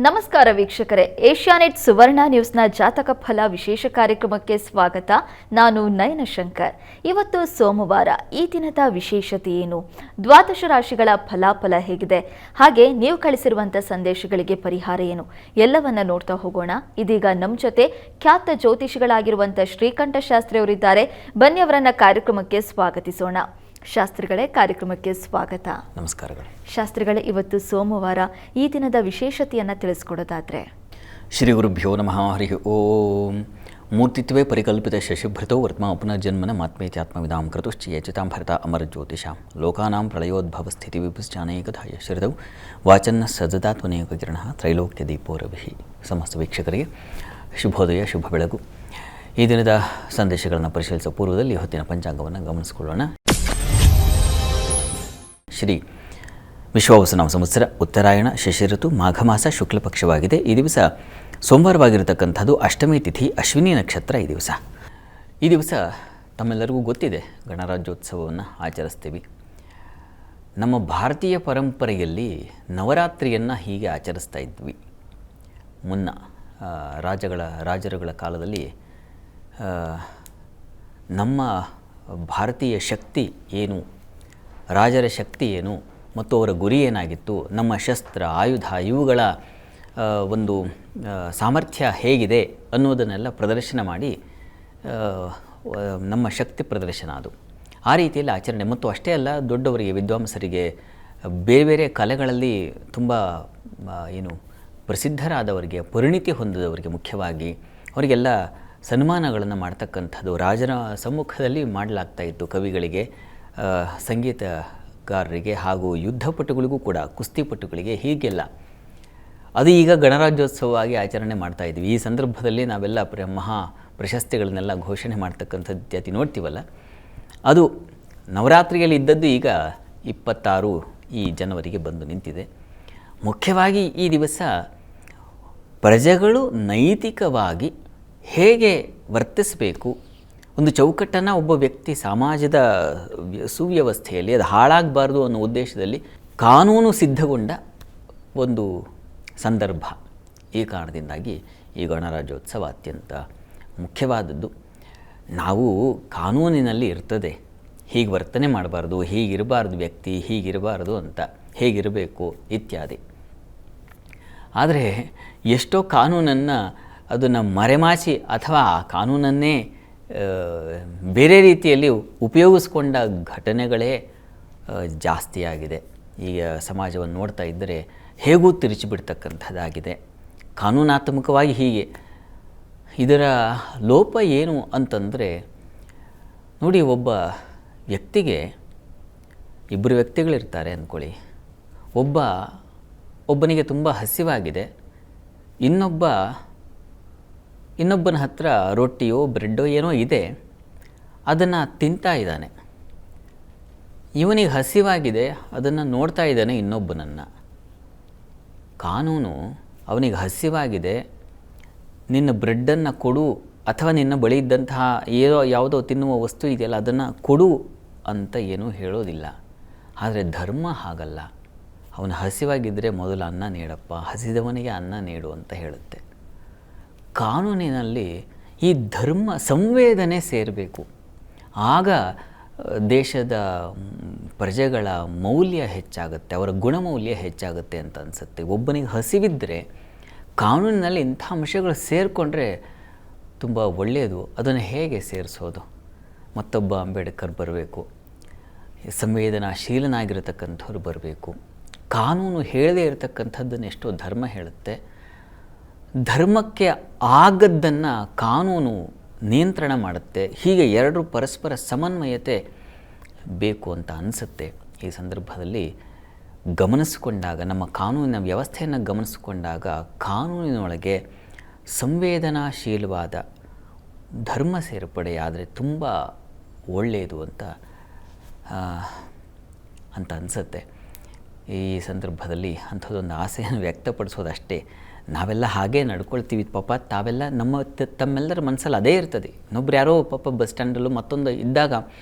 ನಮಸ್ಕಾರ ವೀಕ್ಷಕರೇ, ಏಷ್ಯಾನೆಟ್ ಸುವರ್ಣ ನ್ಯೂಸ್ನ ಜಾತಕ ಫಲ ವಿಶೇಷ ಕಾರ್ಯಕ್ರಮಕ್ಕೆ ಸ್ವಾಗತ. ನಾನು ನಯನ ಶಂಕರ್. ಇವತ್ತು ಸೋಮವಾರ. ಈ ದಿನದ ವಿಶೇಷತೆ ಏನು, ದ್ವಾದಶ ರಾಶಿಗಳ ಫಲಾಫಲ ಹೇಗಿದೆ, ಹಾಗೆ ನೀವು ಕಳಿಸಿರುವಂಥ ಸಂದೇಶಗಳಿಗೆ ಪರಿಹಾರ ಏನು, ಎಲ್ಲವನ್ನ ನೋಡ್ತಾ ಹೋಗೋಣ. ಇದೀಗ ನಮ್ಮ ಜೊತೆ ಖ್ಯಾತ ಜ್ಯೋತಿಷಿಗಳಾಗಿರುವಂಥ ಶ್ರೀಕಂಠ ಶಾಸ್ತ್ರಿ ಅವರಿದ್ದಾರೆ. ಬನ್ನಿ ಅವರನ್ನ ಕಾರ್ಯಕ್ರಮಕ್ಕೆ ಸ್ವಾಗತಿಸೋಣ. ಶಾಸ್ತ್ರಿಗಳೇ, ಕಾರ್ಯಕ್ರಮಕ್ಕೆ ಸ್ವಾಗತ. ನಮಸ್ಕಾರಗಳು. ಶಾಸ್ತ್ರಿಗಳೇ, ಇವತ್ತು ಸೋಮವಾರ. ಈ ದಿನದ ವಿಶೇಷತೆಯನ್ನು ತಿಳಿಸ್ಕೊಡೋದಾದ್ರೆ? ಶ್ರೀ ಗುರುಭ್ಯೋ ನಮಃ. ಹರಿ ಓಂ. ಮೂರ್ತಿತ್ವೇ ಪರಿಕಲ್ಪಿತ ಶಶಿಭೃತೋ ವರ್ತ್ಮ ಪುನರ್ಜನ್ಮನ ಮಾತ್ಮೇತ್ಯಾತ್ಮವಿದಾಂ ಕೃತುಶ್ಚೇಚಿತಾಂ ಭರತ ಅಮರ ಜ್ಯೋತಿಷಾಂ ಲೋಕಾನಾಂ ಪ್ರಳಯೋದ್ಭವ ಸ್ಥಿತಿ ವಿಪುಶ್ಚಾನೇಕಧಾಯ ಶರದೌ ವಾಚನ್ನ ಸಜದಾತ್ಮನೇಕ ಕಿರಣ ತ್ರೈಲೋಕ್ಯ ದೀಪೋ ರವಿಹಿ. ಸಮಸ್ತ ವೀಕ್ಷಕರಿಗೆ ಶುಭೋದಯ, ಶುಭ ಬೆಳಗು. ಈ ದಿನದ ಸಂದೇಶಗಳನ್ನು ಪರಿಶೀಲಿಸುವ ಪೂರ್ವದಲ್ಲಿ ಹೊತ್ತಿನ ಪಂಚಾಂಗವನ್ನು ಗಮನಿಸಿಕೊಳ್ಳೋಣ. ಶ್ರೀ ವಿಶ್ವಾವಸುನಾಮ ಸಂವತ್ಸರ, ಉತ್ತರಾಯಣ, ಶಶಿಋತು, ಮಾಘ ಮಾಸ, ಶುಕ್ಲ ಪಕ್ಷವಾಗಿದೆ. ಈ ದಿವಸ ಸೋಮವಾರವಾಗಿರತಕ್ಕಂಥದ್ದು. ಅಷ್ಟಮಿ ತಿಥಿ, ಅಶ್ವಿನಿ ನಕ್ಷತ್ರ. ಈ ದಿವಸ ತಮ್ಮೆಲ್ಲರಿಗೂ ಗೊತ್ತಿದೆ, ಗಣರಾಜ್ಯೋತ್ಸವವನ್ನು ಆಚರಿಸ್ತೀವಿ. ನಮ್ಮ ಭಾರತೀಯ ಪರಂಪರೆಯಲ್ಲಿ ನವರಾತ್ರಿಯನ್ನು ಹೀಗೆ ಆಚರಿಸ್ತಾ ಇದ್ವಿ. ಮುನ್ನ ರಾಜರುಗಳ ಕಾಲದಲ್ಲಿ ನಮ್ಮ ಭಾರತೀಯ ಶಕ್ತಿ ಏನು, ರಾಜರ ಶಕ್ತಿ ಏನು ಮತ್ತು ಅವರ ಗುರಿ ಏನಾಗಿತ್ತು, ನಮ್ಮ ಶಸ್ತ್ರ ಆಯುಧ ಇವುಗಳ ಒಂದು ಸಾಮರ್ಥ್ಯ ಹೇಗಿದೆ ಅನ್ನೋದನ್ನೆಲ್ಲ ಪ್ರದರ್ಶನ ಮಾಡಿ ನಮ್ಮ ಶಕ್ತಿ ಪ್ರದರ್ಶನ ಅದು. ಆ ರೀತಿಯಲ್ಲಿ ಆಚರಣೆ. ಮತ್ತು ಅಷ್ಟೇ ಅಲ್ಲ, ದೊಡ್ಡವರಿಗೆ, ವಿದ್ವಾಂಸರಿಗೆ, ಬೇರೆ ಬೇರೆ ಕಲೆಗಳಲ್ಲಿ ತುಂಬ ಪ್ರಸಿದ್ಧರಾದವರಿಗೆ, ಪರಿಣಿತಿ ಹೊಂದಿದವರಿಗೆ ಮುಖ್ಯವಾಗಿ ಅವರಿಗೆಲ್ಲ ಸನ್ಮಾನಗಳನ್ನು ಮಾಡ್ತಕ್ಕಂಥದ್ದು ರಾಜನ ಸಮ್ಮುಖದಲ್ಲಿ ಮಾಡಲಾಗ್ತಾಯಿತ್ತು. ಕವಿಗಳಿಗೆ, ಸಂಗೀತಗಾರರಿಗೆ ಹಾಗೂ ಯುದ್ಧಪಟುಗಳಿಗೂ ಕೂಡ, ಕುಸ್ತಿಪಟುಗಳಿಗೆ, ಹೀಗೆಲ್ಲ. ಅದು ಈಗ ಗಣರಾಜ್ಯೋತ್ಸವವಾಗಿ ಆಚರಣೆ ಮಾಡ್ತಾಯಿದ್ವಿ. ಈ ಸಂದರ್ಭದಲ್ಲಿ ನಾವೆಲ್ಲ ಮಹಾ ಪ್ರಶಸ್ತಿಗಳನ್ನೆಲ್ಲ ಘೋಷಣೆ ಮಾಡ್ತಕ್ಕಂಥದ್ದು ಇತ್ಯಾದಿ ನೋಡ್ತೀವಲ್ಲ, ಅದು ನವರಾತ್ರಿಯಲ್ಲಿ ಇದ್ದದ್ದು ಈಗ 26 ಈ ಜನವರಿಗೆ ಬಂದು ನಿಂತಿದೆ. ಮುಖ್ಯವಾಗಿ ಈ ದಿವಸ ಪ್ರಜೆಗಳು ನೈತಿಕವಾಗಿ ಹೇಗೆ ವರ್ತಿಸಬೇಕು, ಒಂದು ಚೌಕಟ್ಟನ್ನು ಒಬ್ಬ ವ್ಯಕ್ತಿ ಸಮಾಜದ ಸುವ್ಯವಸ್ಥೆಯಲ್ಲಿ ಅದು ಹಾಳಾಗಬಾರ್ದು ಅನ್ನೋ ಉದ್ದೇಶದಲ್ಲಿ ಕಾನೂನು ಸಿದ್ಧಗೊಂಡ ಒಂದು ಸಂದರ್ಭ. ಈ ಕಾರಣದಿಂದಾಗಿ ಈ ಗಣರಾಜ್ಯೋತ್ಸವ ಅತ್ಯಂತ ಮುಖ್ಯವಾದದ್ದು. ನಾವು ಕಾನೂನಿನಲ್ಲಿ ಇರ್ತದೆ, ಹೀಗೆ ವರ್ತನೆ ಮಾಡಬಾರ್ದು, ಹೀಗಿರಬಾರ್ದು ವ್ಯಕ್ತಿ, ಹೀಗಿರಬಾರ್ದು ಅಂತ, ಹೇಗಿರಬೇಕು ಇತ್ಯಾದಿ. ಆದರೆ ಎಷ್ಟೋ ಕಾನೂನನ್ನು ಅದನ್ನು ಮರೆಮಾಚಿ ಅಥವಾ ಆ ಕಾನೂನನ್ನೇ ಬೇರೆ ರೀತಿಯಲ್ಲಿ ಉಪಯೋಗಿಸ್ಕೊಂಡ ಘಟನೆಗಳೇ ಜಾಸ್ತಿಯಾಗಿದೆ. ಈಗ ಸಮಾಜವನ್ನು ನೋಡ್ತಾ ಇದ್ದರೆ ಹೇಗೂ ತಿರುಚಿಬಿಡ್ತಕ್ಕಂಥದ್ದಾಗಿದೆ. ಕಾನೂನಾತ್ಮಕವಾಗಿ ಹೀಗೆ. ಇದರ ಲೋಪ ಏನು ಅಂತಂದರೆ, ನೋಡಿ, ವ್ಯಕ್ತಿಗೆ ಇಬ್ಬರು ವ್ಯಕ್ತಿಗಳಿರ್ತಾರೆ ಅಂದ್ಕೊಳ್ಳಿ. ಒಬ್ಬನಿಗೆ ತುಂಬ ಹಸಿವಾಗಿದೆ, ಇನ್ನೊಬ್ಬನ ಹತ್ರ ರೊಟ್ಟಿಯೋ ಬ್ರೆಡ್ಡೋ ಏನೋ ಇದೆ, ಅದನ್ನು ತಿಂತಾ ಇದ್ದಾನೆ. ಇವನಿಗೆ ಹಸಿವಾಗಿದೆ, ಅದನ್ನು ನೋಡ್ತಾ ಇದ್ದಾನೆ ಇನ್ನೊಬ್ಬನನ್ನು. ಕಾನೂನು ಅವನಿಗೆ ಹಸಿವಾಗಿದೆ, ನಿನ್ನ ಬ್ರೆಡ್ಡನ್ನು ಕೊಡು ಅಥವಾ ನಿನ್ನ ಬಳಿ ಇದ್ದಂತಹ ಯಾವುದೋ ತಿನ್ನುವ ವಸ್ತು ಇದೆಯಲ್ಲ ಅದನ್ನು ಕೊಡು ಅಂತ ಏನೂ ಹೇಳೋದಿಲ್ಲ. ಆದರೆ ಧರ್ಮ ಹಾಗಲ್ಲ. ಅವನು ಹಸಿವಾಗಿದ್ದರೆ ಮೊದಲು ಅನ್ನ ನೀಡಪ್ಪ, ಹಸಿದವನಿಗೆ ಅನ್ನ ನೀಡು ಅಂತ ಹೇಳುತ್ತೆ. ಕಾನೂನಿನಲ್ಲಿ ಈ ಧರ್ಮ ಸಂವೇದನೆ ಸೇರಬೇಕು. ಆಗ ದೇಶದ ಪ್ರಜೆಗಳ ಮೌಲ್ಯ ಹೆಚ್ಚಾಗುತ್ತೆ, ಅವರ ಗುಣಮೌಲ್ಯ ಹೆಚ್ಚಾಗುತ್ತೆ ಅಂತ ಅನಿಸುತ್ತೆ. ಒಬ್ಬನಿಗೆ ಹಸಿವಿದ್ದರೆ ಕಾನೂನಿನಲ್ಲಿ ಇಂಥ ಅಂಶಗಳು ಸೇರಿಕೊಂಡ್ರೆ ತುಂಬ ಒಳ್ಳೆಯದು. ಅದನ್ನು ಹೇಗೆ ಸೇರಿಸೋದು? ಮತ್ತೊಬ್ಬ ಅಂಬೇಡ್ಕರ್ ಬರಬೇಕು, ಸಂವೇದನಾಶೀಲನಾಗಿರತಕ್ಕಂಥವ್ರು ಬರಬೇಕು. ಕಾನೂನು ಹೇಳದೇ ಇರತಕ್ಕಂಥದ್ದನ್ನು ಎಷ್ಟೋ ಧರ್ಮ ಹೇಳುತ್ತೆ. ಧರ್ಮಕ್ಕೆ ಆಗದ್ದನ್ನು ಕಾನೂನು ನಿಯಂತ್ರಣ ಮಾಡುತ್ತೆ. ಹೀಗೆ ಎರಡರೂ ಪರಸ್ಪರ ಸಮನ್ವಯತೆ ಬೇಕು ಅಂತ ಅನಿಸುತ್ತೆ. ಈ ಸಂದರ್ಭದಲ್ಲಿ ಗಮನಿಸಿಕೊಂಡಾಗ, ನಮ್ಮ ಕಾನೂನಿನ ವ್ಯವಸ್ಥೆಯನ್ನು ಗಮನಿಸಿಕೊಂಡಾಗ, ಕಾನೂನಿನೊಳಗೆ ಸಂವೇದನಾಶೀಲವಾದ ಧರ್ಮ ಸೇರ್ಪಡೆಯಾದರೆ ತುಂಬ ಒಳ್ಳೆಯದು ಅಂತ ಅನಿಸುತ್ತೆ. ಈ ಸಂದರ್ಭದಲ್ಲಿ ಅಂಥದ್ದೊಂದು ಆಸೆಯನ್ನು ವ್ಯಕ್ತಪಡಿಸೋದಷ್ಟೇ. ನಾವೆಲ್ಲ ಹಾಗೇ ನಡ್ಕೊಳ್ತೀವಿ ಪಾಪ. ತಾವೆಲ್ಲ ತಮ್ಮೆಲ್ಲರ ಮನಸ್ಸಲ್ಲಿ ಅದೇ ಇರ್ತದೆ. ಇನ್ನೊಬ್ರು ಯಾರೋ ಪಾಪ ಬಸ್ ಸ್ಟ್ಯಾಂಡಲ್ಲೂ ಮತ್ತೊಂದು ಇದ್ದಾಗ,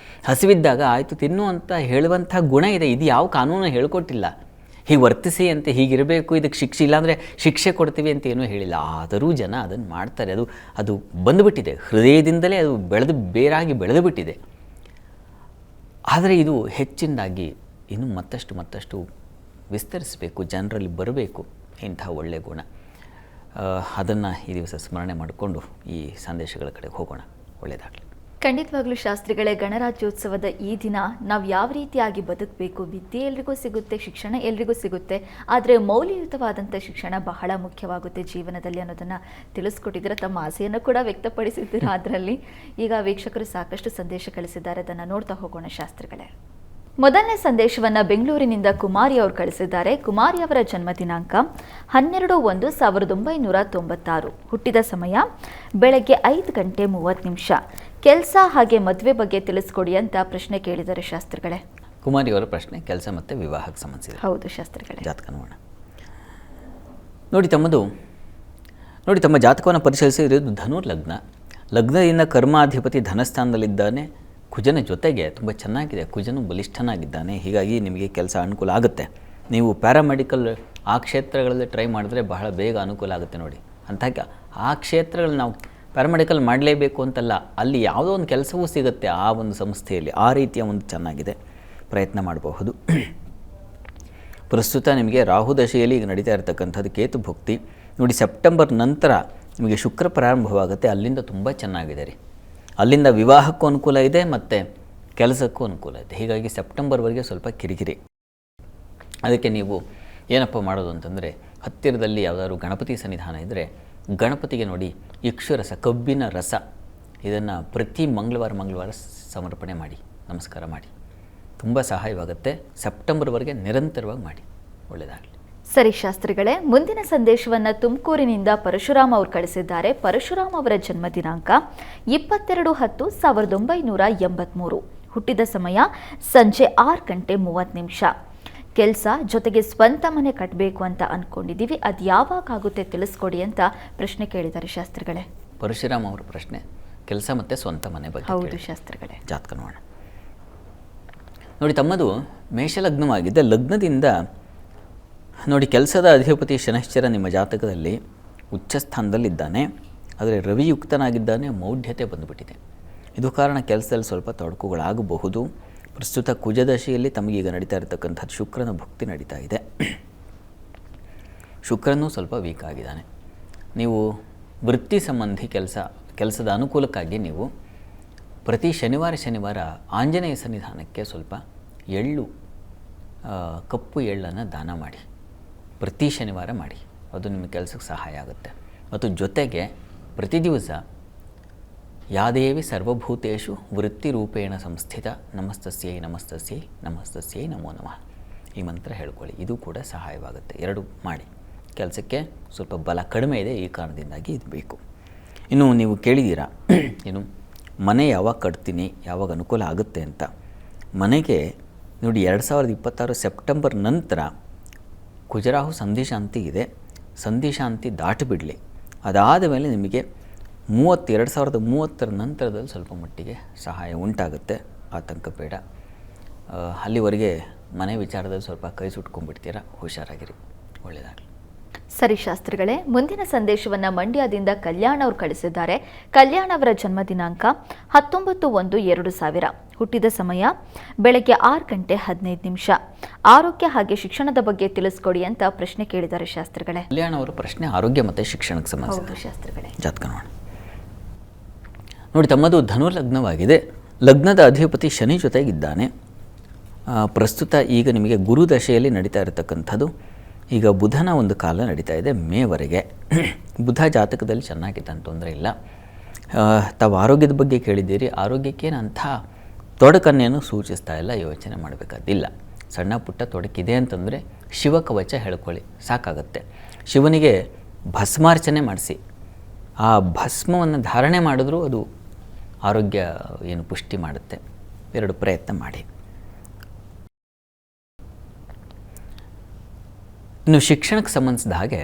ಹಸಿವಿದ್ದಾಗ ಆಯಿತು ತಿನ್ನು ಅಂತ ಹೇಳುವಂಥ ಗುಣ ಇದೆ. ಇದು ಯಾವ ಕಾನೂನು ಹೇಳ್ಕೊಟ್ಟಿಲ್ಲ. ಹೀಗೆ ವರ್ತಿಸಿ ಅಂತ ಹೀಗಿರಬೇಕು, ಇದಕ್ಕೆ ಶಿಕ್ಷೆ ಇಲ್ಲಾಂದರೆ ಶಿಕ್ಷೆ ಕೊಡ್ತೀವಿ ಅಂತ ಏನೂ ಹೇಳಿಲ್ಲ. ಆದರೂ ಜನ ಅದನ್ನು ಮಾಡ್ತಾರೆ. ಅದು ಬಂದುಬಿಟ್ಟಿದೆ, ಹೃದಯದಿಂದಲೇ ಅದು ಬೆಳೆದು ಬಿಟ್ಟಿದೆ. ಆದರೆ ಇದು ಹೆಚ್ಚಿನದಾಗಿ ಇನ್ನು ಮತ್ತಷ್ಟು ವಿಸ್ತರಿಸಬೇಕು, ಜನರಲ್ಲಿ ಬರಬೇಕು ಇಂಥ ಒಳ್ಳೆಯ ಗುಣ. ಅದನ್ನು ಈ ದಿವಸ ಸ್ಮರಣೆ ಮಾಡಿಕೊಂಡು ಈ ಸಂದೇಶಗಳ ಕಡೆ ಹೋಗೋಣ. ಒಳ್ಳೆಯದಾಗಲಿ. ಖಂಡಿತವಾಗ್ಲೂ ಶಾಸ್ತ್ರಿಗಳೇ, ಗಣರಾಜ್ಯೋತ್ಸವದ ಈ ದಿನ ನಾವು ಯಾವ ರೀತಿಯಾಗಿ ಬದುಕಬೇಕು, ವಿದ್ಯೆ ಎಲ್ರಿಗೂ ಸಿಗುತ್ತೆ, ಶಿಕ್ಷಣ ಎಲ್ರಿಗೂ ಸಿಗುತ್ತೆ, ಆದರೆ ಮೌಲ್ಯಯುತವಾದಂಥ ಶಿಕ್ಷಣ ಬಹಳ ಮುಖ್ಯವಾಗುತ್ತೆ ಜೀವನದಲ್ಲಿ ಅನ್ನೋದನ್ನು ತಿಳಿಸ್ಕೊಟ್ಟಿದ್ದೀರ. ತಮ್ಮ ಆಸೆಯನ್ನು ಕೂಡ ವ್ಯಕ್ತಪಡಿಸಿದ್ದೀರ ಅದರಲ್ಲಿ. ಈಗ ವೀಕ್ಷಕರು ಸಾಕಷ್ಟು ಸಂದೇಶ ಕಳಿಸಿದ್ದಾರೆ, ಅದನ್ನು ನೋಡ್ತಾ ಹೋಗೋಣ ಶಾಸ್ತ್ರಿಗಳೇ. ಮೊದಲನೇ ಸಂದೇಶವನ್ನು ಬೆಂಗಳೂರಿನಿಂದ ಕುಮಾರಿ ಅವರು ಕಳಿಸಿದ್ದಾರೆ. ಕುಮಾರಿ ಅವರ ಜನ್ಮ ದಿನಾಂಕ 12/1/1996. ಹುಟ್ಟಿದ ಸಮಯ ಬೆಳಗ್ಗೆ 5:30. ಕೆಲಸ ಹಾಗೆ ಮದುವೆ ಬಗ್ಗೆ ತಿಳಿಸ್ಕೊಡಿ ಅಂತ ಪ್ರಶ್ನೆ ಕೇಳಿದ್ದಾರೆ ಶಾಸ್ತ್ರಿಗಳೇ. ಕುಮಾರಿ ಅವರ ಪ್ರಶ್ನೆ ಕೆಲಸ ಮತ್ತು ವಿವಾಹಕ್ಕೆ ಸಂಬಂಧಿಸಿದೆ. ಹೌದು ಶಾಸ್ತ್ರಿಗಳೇ. ಜಾತಕ ನೋಡೋಣ. ನೋಡಿ ತಮ್ಮ ಜಾತಕವನ್ನು ಪರಿಶೀಲಿಸಿರೋದು ಧನು ಲಗ್ನದಿಂದ ಕರ್ಮಾಧಿಪತಿ ಧನಸ್ಥಾನದಲ್ಲಿದ್ದಾನೆ. ಕುಜನ ಜೊತೆಗೆ ತುಂಬ ಚೆನ್ನಾಗಿದೆ, ಕುಜನು ಬಲಿಷ್ಠನಾಗಿದ್ದಾನೆ. ಹೀಗಾಗಿ ನಿಮಗೆ ಕೆಲಸ ಅನುಕೂಲ ಆಗುತ್ತೆ. ನೀವು ಪ್ಯಾರಾಮೆಡಿಕಲ್ ಆ ಕ್ಷೇತ್ರಗಳಲ್ಲಿ ಟ್ರೈ ಮಾಡಿದ್ರೆ ಬಹಳ ಬೇಗ ಅನುಕೂಲ ಆಗುತ್ತೆ. ನೋಡಿ, ಆ ಕ್ಷೇತ್ರಗಳು ನಾವು ಪ್ಯಾರಾಮೆಡಿಕಲ್ ಮಾಡಲೇಬೇಕು ಅಂತಲ್ಲ, ಅಲ್ಲಿ ಯಾವುದೋ ಒಂದು ಕೆಲಸವೂ ಸಿಗುತ್ತೆ ಆ ಒಂದು ಸಂಸ್ಥೆಯಲ್ಲಿ. ಆ ರೀತಿಯ ಒಂದು ಚೆನ್ನಾಗಿದೆ, ಪ್ರಯತ್ನ ಮಾಡಬಹುದು. ಪ್ರಸ್ತುತ ನಿಮಗೆ ರಾಹು ದಶೆಯಲ್ಲಿ ಈಗ ನಡೀತಾ ಇರತಕ್ಕಂಥದ್ದು ಕೇತು ಭುಕ್ತಿ. ನೋಡಿ, ಸೆಪ್ಟೆಂಬರ್ ನಂತರ ನಿಮಗೆ ಶುಕ್ರ ಪ್ರಾರಂಭವಾಗುತ್ತೆ. ಅಲ್ಲಿಂದ ತುಂಬ ಚೆನ್ನಾಗಿದೆ ರೀ. ಅಲ್ಲಿಂದ ವಿವಾಹಕ್ಕೂ ಅನುಕೂಲ ಇದೆ ಮತ್ತು ಕೆಲಸಕ್ಕೂ ಅನುಕೂಲ ಇದೆ. ಹೀಗಾಗಿ ಸೆಪ್ಟೆಂಬರ್ವರೆಗೆ ಸ್ವಲ್ಪ ಕಿರಿಕಿರಿ. ಅದಕ್ಕೆ ನೀವು ಏನಪ್ಪ ಮಾಡೋದು ಅಂತಂದರೆ, ಹತ್ತಿರದಲ್ಲಿ ಯಾವುದಾದ್ರು ಗಣಪತಿ ಸನ್ನಿಧಾನ ಇದ್ದರೆ ಗಣಪತಿಗೆ ನೋಡಿ ಇಕ್ಷುರಸ, ಕಬ್ಬಿನ ರಸ, ಇದನ್ನು ಪ್ರತಿ ಮಂಗಳವಾರ ಸಮರ್ಪಣೆ ಮಾಡಿ, ನಮಸ್ಕಾರ ಮಾಡಿ. ತುಂಬ ಸಹಾಯವಾಗುತ್ತೆ. ಸೆಪ್ಟೆಂಬರ್ವರೆಗೆ ನಿರಂತರವಾಗಿ ಮಾಡಿ. ಒಳ್ಳೆಯದಾಗಲಿ. ಸರಿ ಶಾಸ್ತ್ರಿಗಳೇ, ಮುಂದಿನ ಸಂದೇಶವನ್ನು ತುಮಕೂರಿನಿಂದ ಪರಶುರಾಮ್ ಅವರು ಕಳಿಸಿದ್ದಾರೆ. ಪರಶುರಾಮ್ ಅವರ ಜನ್ಮ ದಿನಾಂಕ 22/10/1983. ಹುಟ್ಟಿದ ಸಮಯ ಸಂಜೆ 6:30. ಕೆಲಸ ಜೊತೆಗೆ ಸ್ವಂತ ಮನೆ ಕಟ್ಟಬೇಕು ಅಂತ ಅಂದ್ಕೊಂಡಿದ್ದೀವಿ, ಅದು ಯಾವಾಗ ಆಗುತ್ತೆ ತಿಳಿಸ್ಕೊಡಿ ಅಂತ ಪ್ರಶ್ನೆ ಕೇಳಿದ್ದಾರೆ ಶಾಸ್ತ್ರಿಗಳೇ. ಪರಶುರಾಮ್ ಅವರ ಪ್ರಶ್ನೆ ಕೆಲಸ ಮತ್ತು ಸ್ವಂತ ಮನೆ ಬಗ್ಗೆ. ಹೌದು ಶಾಸ್ತ್ರಿಗಳೇ. ಜಾತಕ ನೋಡೋಣ. ನೋಡಿ, ತಮ್ಮದು ಮೇಷಲಗ್ನವಾಗಿದೆ. ಲಗ್ನದಿಂದ ನೋಡಿ ಕೆಲಸದ ಅಧಿಪತಿ ಶನೈಶ್ಚರ ನಿಮ್ಮ ಜಾತಕದಲ್ಲಿ ಉಚ್ಚ ಸ್ಥಾನದಲ್ಲಿದ್ದಾನೆ. ಆದರೆ ರವಿಯುಕ್ತನಾಗಿದ್ದಾನೆ, ಮೌಢ್ಯತೆ ಬಂದುಬಿಟ್ಟಿದೆ. ಇದು ಕಾರಣ ಕೆಲಸದಲ್ಲಿ ಸ್ವಲ್ಪ ತೊಡಕುಗಳಾಗಬಹುದು. ಪ್ರಸ್ತುತ ಕುಜದಶೆಯಲ್ಲಿ ತಮಗೀಗ ನಡೀತಾ ಇರತಕ್ಕಂಥದ್ದು ಶುಕ್ರನ ಭುಕ್ತಿ ನಡೀತಾ ಇದೆ. ಶುಕ್ರನೂ ಸ್ವಲ್ಪ ವೀಕ್ ಆಗಿದ್ದಾನೆ. ನೀವು ವೃತ್ತಿ ಸಂಬಂಧಿ ಕೆಲಸದ ಅನುಕೂಲಕ್ಕಾಗಿ ನೀವು ಪ್ರತಿ ಶನಿವಾರ ಆಂಜನೇಯ ಸನ್ನಿಧಾನಕ್ಕೆ ಸ್ವಲ್ಪ ಕಪ್ಪು ಎಳ್ಳನ್ನು ದಾನ ಮಾಡಿ. ಪ್ರತಿ ಶನಿವಾರ ಮಾಡಿ, ಅದು ನಿಮ್ಮ ಕೆಲಸಕ್ಕೆ ಸಹಾಯ ಆಗುತ್ತೆ. ಮತ್ತು ಜೊತೆಗೆ ಪ್ರತಿ ದಿವಸ ಯಾದೇವಿ ಸರ್ವಭೂತೇಷು ವೃತ್ತಿರೂಪೇಣ ಸಂಸ್ಥಿತ ನಮಸ್ತಸ್ಯೈ ನಮಸ್ತಸ್ಯೈ ನಮಸ್ತಸ್ಯೈ ನಮೋ ನಮಃ ಈ ಮಂತ್ರ ಹೇಳ್ಕೊಳ್ಳಿ. ಇದು ಕೂಡ ಸಹಾಯವಾಗುತ್ತೆ. ಎರಡು ಮಾಡಿ. ಕೆಲಸಕ್ಕೆ ಸ್ವಲ್ಪ ಬಲ ಕಡಿಮೆ ಇದೆ, ಈ ಕಾರಣದಿಂದಾಗಿ ಇದು ಬೇಕು. ಇನ್ನು ನೀವು ಕೇಳಿದ್ದೀರಾ ಏನು ಮನೆ ಯಾವಾಗ ಕಟ್ತೀನಿ, ಯಾವಾಗ ಅನುಕೂಲ ಆಗುತ್ತೆ ಅಂತ. ಮನೆಗೆ ನೋಡಿ 2026 ಸೆಪ್ಟೆಂಬರ್ ನಂತರ ಕುಜರಾಹು ಸಂಧಿಶಾಂತಿ ಇದೆ. ಸಂಧಿಶಾಂತಿ ದಾಟಿಬಿಡಲಿ. ಅದಾದ ಮೇಲೆ ನಿಮಗೆ 2030 ನಂತರದಲ್ಲಿ ಸ್ವಲ್ಪ ಮಟ್ಟಿಗೆ ಸಹಾಯ ಉಂಟಾಗುತ್ತೆ. ಆತಂಕ ಬೇಡ. ಅಲ್ಲಿವರೆಗೆ ಮನೆ ವಿಚಾರದಲ್ಲಿ ಸ್ವಲ್ಪ ಕೈ ಸುಟ್ಕೊಂಡ್ಬಿಡ್ತೀರಾ, ಹುಷಾರಾಗಿರಿ. ಒಳ್ಳೆಯದಾಗಲಿ. ಸರಿ ಶಾಸ್ತ್ರಿಗಳೇ, ಮುಂದಿನ ಸಂದೇಶವನ್ನು ಮಂಡ್ಯದಿಂದ ಕಲ್ಯಾಣ್ ಅವರು ಕಳಿಸಿದ್ದಾರೆ. ಕಲ್ಯಾಣ್ ಅವರ ಜನ್ಮ ದಿನಾಂಕ 19/1/2000. ಹುಟ್ಟಿದ ಸಮಯ ಬೆಳಗ್ಗೆ 6:15. ಆರೋಗ್ಯ ಹಾಗೆ ಶಿಕ್ಷಣದ ಬಗ್ಗೆ ತಿಳಿಸ್ಕೊಡಿ ಅಂತ ಪ್ರಶ್ನೆ ಕೇಳಿದ್ದಾರೆ ಶಾಸ್ತ್ರಿಗಳೇ. ಕಲ್ಯಾಣ್ ಅವರ ಪ್ರಶ್ನೆ ಆರೋಗ್ಯ ಮತ್ತು ಶಿಕ್ಷಣಕ್ಕೆ ಸಂಬಂಧಿಸಿದೆ. ಶಾಸ್ತ್ರಿಗಳೇ. ಜಾತಕ ನೋಡಿ, ತಮ್ಮದು ಧನು ಲಗ್ನವಾಗಿದೆ. ಲಗ್ನದ ಅಧಿಪತಿ ಶನಿ ಜೊತೆಗಿದ್ದಾನೆ. ಪ್ರಸ್ತುತ ಈಗ ನಿಮಗೆ ಗುರು ದಶೆಯಲ್ಲಿ ನಡೀತಾ ಇರತಕ್ಕಂಥದ್ದು. ಈಗ ಬುಧನ ಒಂದು ಕಾಲ ನಡೀತಾ ಇದೆ ಮೇವರೆಗೆ. ಬುಧ ಜಾತಕದಲ್ಲಿ ಚೆನ್ನಾಗಿದ್ದಂತ ತೊಂದರೆ ಇಲ್ಲ. ತಾವು ಆರೋಗ್ಯದ ಬಗ್ಗೆ ಕೇಳಿದ್ದೀರಿ. ಆರೋಗ್ಯಕ್ಕೇನು ಅಂಥ ತೊಡಕನ್ನೇನು ಸೂಚಿಸ್ತಾ ಇಲ್ಲ, ಯೋಚನೆ ಮಾಡಬೇಕಾದಿಲ್ಲ. ಸಣ್ಣ ಪುಟ್ಟ ತೊಡಕಿದೆ ಅಂತಂದರೆ ಶಿವಕವಚ ಹೇಳ್ಕೊಳ್ಳಿ, ಸಾಕಾಗತ್ತೆ. ಶಿವನಿಗೆ ಭಸ್ಮಾರ್ಚನೆ ಮಾಡಿಸಿ, ಆ ಭಸ್ಮವನ್ನು ಧಾರಣೆ ಮಾಡಿದ್ರೂ ಅದು ಆರೋಗ್ಯ ಏನು ಪುಷ್ಟಿ ಮಾಡುತ್ತೆ. ಎರಡು ಪ್ರಯತ್ನ ಮಾಡಿ. ಇನ್ನು ಶಿಕ್ಷಣಕ್ಕೆ ಸಂಬಂಧಿಸಿದ ಹಾಗೆ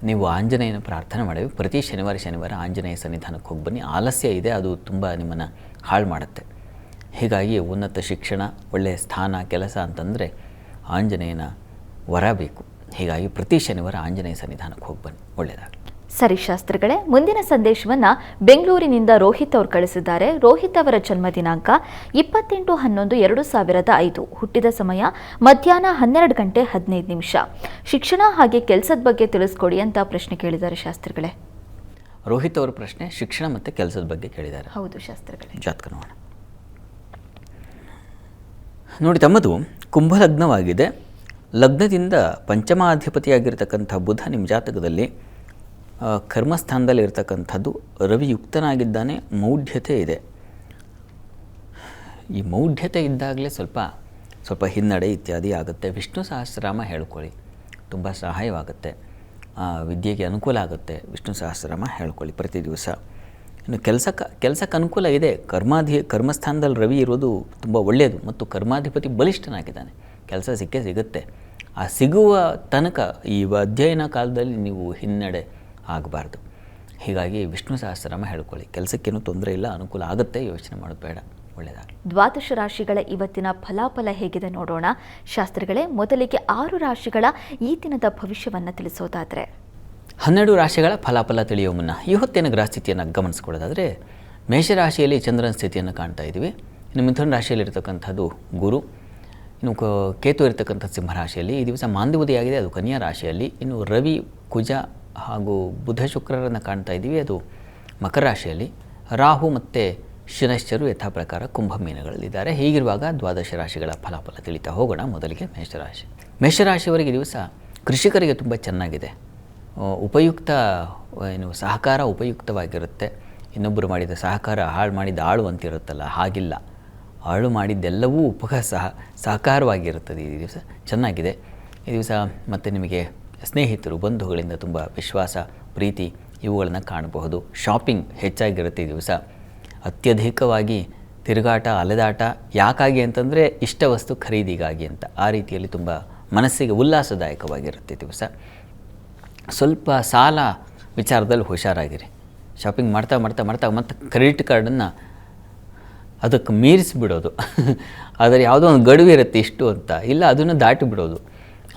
ನೀವು ಆಂಜನೇಯನ ಪ್ರಾರ್ಥನೆ ಮಾಡಬೇಕು. ಪ್ರತಿ ಶನಿವಾರ ಆಂಜನೇಯ ಸನ್ನಿಧಾನಕ್ಕೆ ಹೋಗಿ ಬನ್ನಿ. ಆಲಸ್ಯ ಇದೆ, ಅದು ತುಂಬ ನಿಮ್ಮನ್ನು ಹಾಳು ಮಾಡುತ್ತೆ. ಹೀಗಾಗಿ ಉನ್ನತ ಶಿಕ್ಷಣ, ಒಳ್ಳೆಯ ಸ್ಥಾನ, ಕೆಲಸ ಅಂತಂದರೆ ಆಂಜನೇಯನ ವರ ಬೇಕು. ಹೀಗಾಗಿ ಪ್ರತಿ ಶನಿವಾರ ಆಂಜನೇಯ ಸನ್ನಿಧಾನಕ್ಕೆ ಹೋಗಿ ಬನ್ನಿ, ಒಳ್ಳೆಯದಾಗಲಿ. ಸರಿ ಶಾಸ್ತ್ರಿಗಳೇ, ಮುಂದಿನ ಸಂದೇಶವನ್ನ ಬೆಂಗಳೂರಿನಿಂದ ರೋಹಿತ್ ಅವರು ಕಳಿಸಿದ್ದಾರೆ. ರೋಹಿತ್ ಅವರ ಜನ್ಮ ದಿನಾಂಕ 28/11/2005. ಹುಟ್ಟಿದ ಸಮಯ ಮಧ್ಯಾಹ್ನ 12:15. ಶಿಕ್ಷಣ ಹಾಗೆ ಕೆಲಸದ ಬಗ್ಗೆ ತಿಳಿಸ್ಕೊಡಿ ಅಂತ ಪ್ರಶ್ನೆ ಕೇಳಿದ್ದಾರೆ ಶಾಸ್ತ್ರಿಗಳೇ. ರೋಹಿತ್ ಅವರ ಪ್ರಶ್ನೆ ಶಿಕ್ಷಣ ಮತ್ತು ಕೆಲಸದ ಬಗ್ಗೆ ಕೇಳಿದ್ದಾರೆ. ಹೌದು ಶಾಸ್ತ್ರಿಗಳೇ. ಜಾತಕ ನೋಡೋಣ. ನೋಡಿ, ತಮ್ಮದು ಕುಂಭಲಗ್ನವಾಗಿದೆ. ಲಗ್ನದಿಂದ ಪಂಚಮಾಧಿಪತಿಯಾಗಿರ್ತಕ್ಕಂಥ ಬುಧ ನಿಮ್ಮ ಜಾತಕದಲ್ಲಿ ಕರ್ಮಸ್ಥಾನದಲ್ಲಿ ಇರತಕ್ಕಂಥದ್ದು. ರವಿ ಯುಕ್ತನಾಗಿದ್ದಾನೆ, ಮೌಢ್ಯತೆ ಇದೆ. ಈ ಮೌಢ್ಯತೆ ಇದ್ದಾಗಲೇ ಸ್ವಲ್ಪ ಹಿನ್ನಡೆ ಇತ್ಯಾದಿ ಆಗುತ್ತೆ. ವಿಷ್ಣು ಸಹಸ್ರನಾಮ ಹೇಳ್ಕೊಳ್ಳಿ, ತುಂಬ ಸಹಾಯವಾಗುತ್ತೆ. ವಿದ್ಯೆಗೆ ಅನುಕೂಲ ಆಗುತ್ತೆ. ವಿಷ್ಣು ಸಹಸ್ರನಾಮ ಹೇಳ್ಕೊಳ್ಳಿ ಪ್ರತಿ ದಿವಸ. ಇನ್ನು ಕೆಲಸಕ್ಕೆ ಅನುಕೂಲ ಇದೆ. ಕರ್ಮಸ್ಥಾನದಲ್ಲಿ ರವಿ ಇರೋದು ತುಂಬ ಒಳ್ಳೆಯದು ಮತ್ತು ಕರ್ಮಾಧಿಪತಿ ಬಲಿಷ್ಠನಾಗಿದ್ದಾನೆ. ಕೆಲಸ ಸಿಗುತ್ತೆ. ಆ ಸಿಗುವ ತನಕ ಈ ಅಧ್ಯಯನ ಕಾಲದಲ್ಲಿ ನೀವು ಹಿನ್ನಡೆ ಆಗಬಾರ್ದು. ಹೀಗಾಗಿ ವಿಷ್ಣು ಸಹಸ್ರನಾಮ ಹೇಳ್ಕೊಳ್ಳಿ. ಕೆಲಸಕ್ಕೇನು ತೊಂದರೆ ಇಲ್ಲ, ಅನುಕೂಲ ಆಗುತ್ತೆ. ಯೋಚನೆ ಮಾಡೋದು ಬೇಡ, ಒಳ್ಳೆಯದಾಗಲಿ. ದ್ವಾದಶ ರಾಶಿಗಳ ಇವತ್ತಿನ ಫಲಾಫಲ ಹೇಗಿದೆ ನೋಡೋಣ ಶಾಸ್ತ್ರಿಗಳೇ. ಮೊದಲಿಗೆ 6 ರಾಶಿಗಳ ಈ ದಿನದ ಭವಿಷ್ಯವನ್ನು ತಿಳಿಸೋದಾದರೆ, 12 ರಾಶಿಗಳ ಫಲಾಫಲ ತಿಳಿಯುವ ಮುನ್ನ ಈ ಹೊತ್ತಿನ ಗ್ರಹ ಸ್ಥಿತಿಯನ್ನು ಗಮನಿಸ್ಕೊಳ್ಳೋದಾದರೆ, ಮೇಷರಾಶಿಯಲ್ಲಿ ಚಂದ್ರನ ಸ್ಥಿತಿಯನ್ನು ಕಾಣ್ತಾ ಇದ್ದೀವಿ. ಇನ್ನು ಮಿಥುನ ರಾಶಿಯಲ್ಲಿರ್ತಕ್ಕಂಥದ್ದು ಗುರು. ಇನ್ನು ಕೇತು ಇರತಕ್ಕಂಥ ಸಿಂಹರಾಶಿಯಲ್ಲಿ. ಈ ದಿವಸ ಮಾಂದ್ಯಬುದಿಯಾಗಿದೆ, ಅದು ಕನ್ಯಾ ರಾಶಿಯಲ್ಲಿ. ಇನ್ನು ರವಿ, ಕುಜ ಹಾಗೂ ಬುಧ ಶುಕ್ರರನ್ನು ಕಾಣ್ತಾ ಇದ್ದೀವಿ, ಅದು ಮಕರ ರಾಶಿಯಲ್ಲಿ. ರಾಹು ಮತ್ತು ಶನೈಶ್ಚರು ಯಥಾ ಪ್ರಕಾರ ಕುಂಭ ಮೀನಗಳಲ್ಲಿದ್ದಾರೆ. ಹೀಗಿರುವಾಗ ದ್ವಾದಶ ರಾಶಿಗಳ ಫಲಾಫಲ ತಿಳಿತಾ ಹೋಗೋಣ. ಮೊದಲಿಗೆ ಮೇಷರಾಶಿಯವರಿಗೆ ದಿವಸ ಕೃಷಿಕರಿಗೆ ತುಂಬ ಚೆನ್ನಾಗಿದೆ. ಉಪಯುಕ್ತ ಸಹಕಾರ ಉಪಯುಕ್ತವಾಗಿರುತ್ತೆ. ಇನ್ನೊಬ್ಬರು ಮಾಡಿದ ಸಹಕಾರ ಹಾಳು ಮಾಡಿದ ಆಳು ಅಂತಿರುತ್ತಲ್ಲ, ಹಾಗಿಲ್ಲ. ಆಳು ಮಾಡಿದ್ದೆಲ್ಲವೂ ಸಹಕಾರವಾಗಿರುತ್ತದೆ. ಈ ದಿವಸ ಚೆನ್ನಾಗಿದೆ. ಈ ದಿವಸ ಮತ್ತು ನಿಮಗೆ ಸ್ನೇಹಿತರು, ಬಂಧುಗಳಿಂದ ತುಂಬ ವಿಶ್ವಾಸ, ಪ್ರೀತಿ ಇವುಗಳನ್ನು ಕಾಣಬಹುದು. ಶಾಪಿಂಗ್ ಹೆಚ್ಚಾಗಿರುತ್ತೆ ಈ ದಿವಸ. ಅತ್ಯಧಿಕವಾಗಿ ತಿರುಗಾಟ, ಅಲೆದಾಟ. ಯಾಕಾಗಿ ಅಂತಂದರೆ ಇಷ್ಟ ವಸ್ತು ಖರೀದಿಗಾಗಿ ಅಂತ. ಆ ರೀತಿಯಲ್ಲಿ ತುಂಬ ಮನಸ್ಸಿಗೆ ಉಲ್ಲಾಸದಾಯಕವಾಗಿರುತ್ತೆ ದಿವಸ. ಸ್ವಲ್ಪ ಸಾಲ ವಿಚಾರದಲ್ಲಿ ಹುಷಾರಾಗಿರಿ. ಶಾಪಿಂಗ್ ಮಾಡ್ತಾ ಮತ್ತು ಕ್ರೆಡಿಟ್ ಕಾರ್ಡನ್ನು ಅದಕ್ಕೆ ಮೀರಿಸಿಬಿಡೋದು. ಆದರೆ ಯಾವುದೋ ಒಂದು ಗಡುವು ಇರುತ್ತೆ ಇಷ್ಟು ಅಂತ, ಇಲ್ಲ ಅದನ್ನು ದಾಟಿ ಬಿಡೋದು.